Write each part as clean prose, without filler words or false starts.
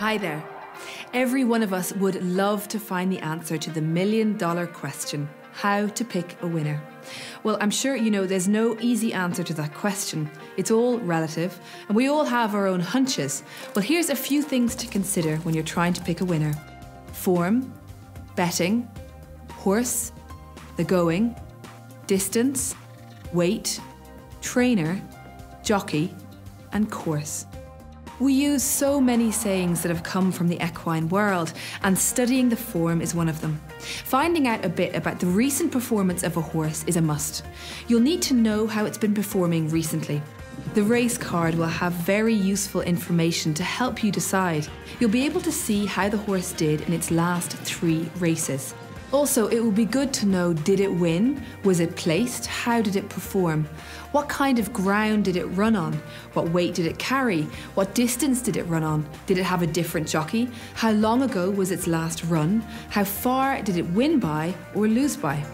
Hi there. Every one of us would love to find the answer to the million-dollar question, how to pick a winner. Well, I'm sure you know there's no easy answer to that question. It's all relative, and we all have our own hunches. Well, here's a few things to consider when you're trying to pick a winner. Form, betting, horse, the going, distance, weight, trainer, jockey, and course. We use so many sayings that have come from the equine world, and studying the form is one of them. Finding out a bit about the recent performance of a horse is a must. You'll need to know how it's been performing recently. The race card will have very useful information to help you decide. You'll be able to see how the horse did in its last 3 races. Also, it will be good to know, did it win? Was it placed? How did it perform? What kind of ground did it run on? What weight did it carry? What distance did it run on? Did it have a different jockey? How long ago was its last run? How far did it win by or lose by?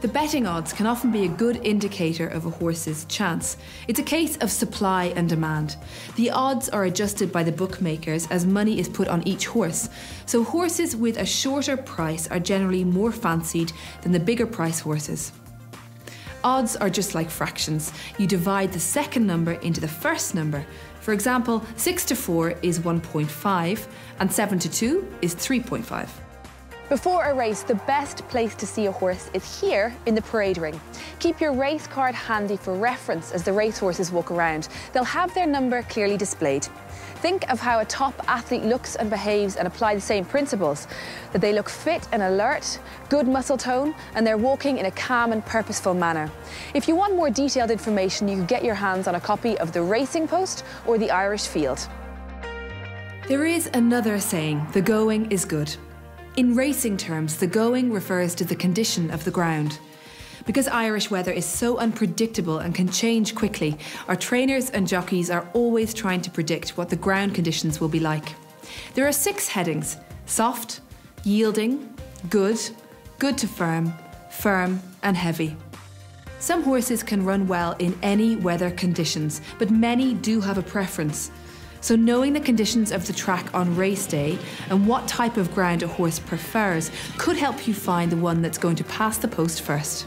The betting odds can often be a good indicator of a horse's chance. It's a case of supply and demand. The odds are adjusted by the bookmakers as money is put on each horse. So horses with a shorter price are generally more fancied than the bigger price horses. Odds are just like fractions. You divide the second number into the first number. For example, 6 to 4 is 1.5 and 7 to 2 is 3.5. Before a race, the best place to see a horse is here in the parade ring. Keep your race card handy for reference as the racehorses walk around. They'll have their number clearly displayed. Think of how a top athlete looks and behaves and apply the same principles. That they look fit and alert, good muscle tone, and they're walking in a calm and purposeful manner. If you want more detailed information, you can get your hands on a copy of the Racing Post or the Irish Field. There is another saying, the going is good. In racing terms, the going refers to the condition of the ground. Because Irish weather is so unpredictable and can change quickly, our trainers and jockeys are always trying to predict what the ground conditions will be like. There are 6 headings: soft, yielding, good, good to firm, firm and heavy. Some horses can run well in any weather conditions, but many do have a preference. So knowing the conditions of the track on race day and what type of ground a horse prefers could help you find the one that's going to pass the post first.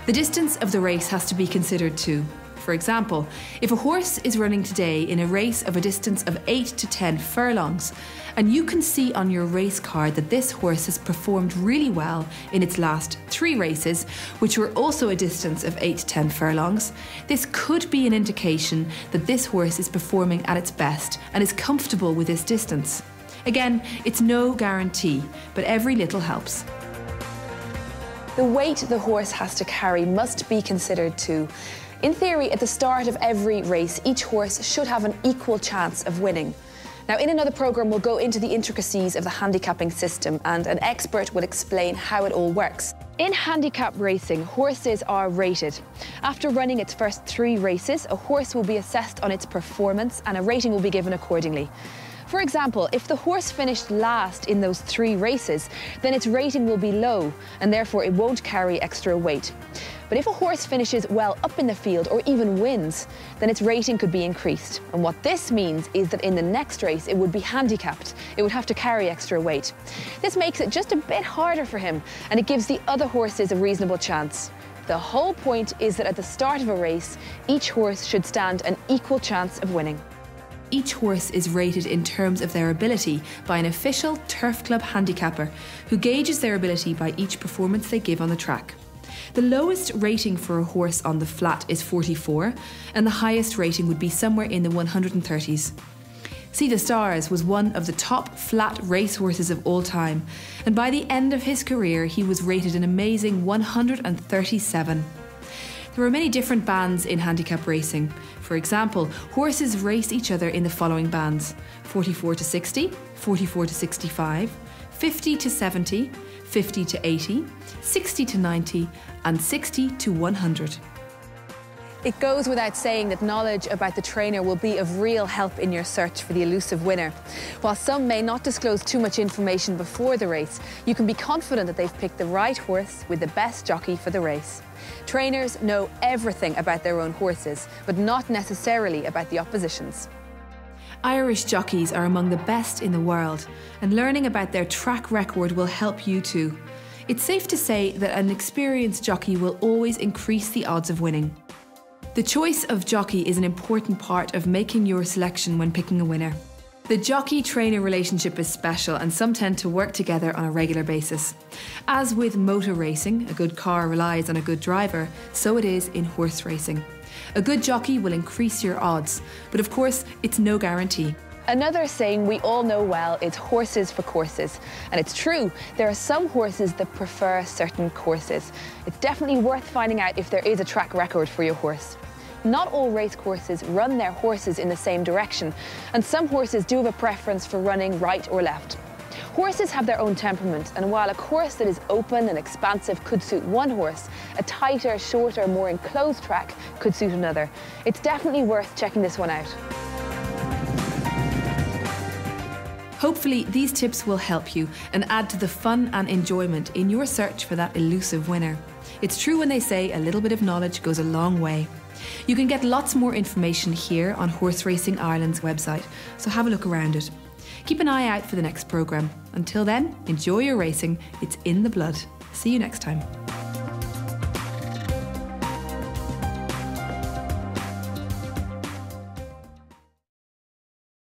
The distance of the race has to be considered too. For example, if a horse is running today in a race of a distance of 8 to 10 furlongs, and you can see on your race card that this horse has performed really well in its last 3 races, which were also a distance of 8 to 10 furlongs, this could be an indication that this horse is performing at its best and is comfortable with this distance. Again, it's no guarantee, but every little helps. The weight the horse has to carry must be considered too. In theory, at the start of every race, each horse should have an equal chance of winning. Now, in another programme, we'll go into the intricacies of the handicapping system, and an expert will explain how it all works. In handicap racing, horses are rated. After running its first 3 races, a horse will be assessed on its performance and a rating will be given accordingly. For example, if the horse finished last in those 3 races, then its rating will be low and therefore it won't carry extra weight. But if a horse finishes well up in the field or even wins, then its rating could be increased. And what this means is that in the next race it would be handicapped. It would have to carry extra weight. This makes it just a bit harder for him and it gives the other horses a reasonable chance. The whole point is that at the start of a race, each horse should stand an equal chance of winning. Each horse is rated in terms of their ability by an official turf club handicapper who gauges their ability by each performance they give on the track. The lowest rating for a horse on the flat is 44, and the highest rating would be somewhere in the 130s. See the Stars was one of the top flat racehorses of all time, and by the end of his career he was rated an amazing 137. There are many different bands in handicap racing. For example, horses race each other in the following bands: 44 to 60, 44 to 65, 50 to 70, 50 to 80, 60 to 90 and 60 to 100. It goes without saying that knowledge about the trainer will be of real help in your search for the elusive winner. While some may not disclose too much information before the race, you can be confident that they've picked the right horse with the best jockey for the race. Trainers know everything about their own horses, but not necessarily about the opposition's. Irish jockeys are among the best in the world, and learning about their track record will help you too. It's safe to say that an experienced jockey will always increase the odds of winning. The choice of jockey is an important part of making your selection when picking a winner. The jockey-trainer relationship is special, and some tend to work together on a regular basis. As with motor racing, a good car relies on a good driver, so it is in horse racing. A good jockey will increase your odds, but of course, it's no guarantee. Another saying we all know well is horses for courses. And it's true, there are some horses that prefer certain courses. It's definitely worth finding out if there is a track record for your horse. Not all race courses run their horses in the same direction, and some horses do have a preference for running right or left. Horses have their own temperament, and while a course that is open and expansive could suit one horse, a tighter, shorter, more enclosed track could suit another. It's definitely worth checking this one out. Hopefully, these tips will help you and add to the fun and enjoyment in your search for that elusive winner. It's true when they say a little bit of knowledge goes a long way. You can get lots more information here on Horse Racing Ireland's website, so have a look around it. Keep an eye out for the next programme. Until then, enjoy your racing. It's in the blood. See you next time.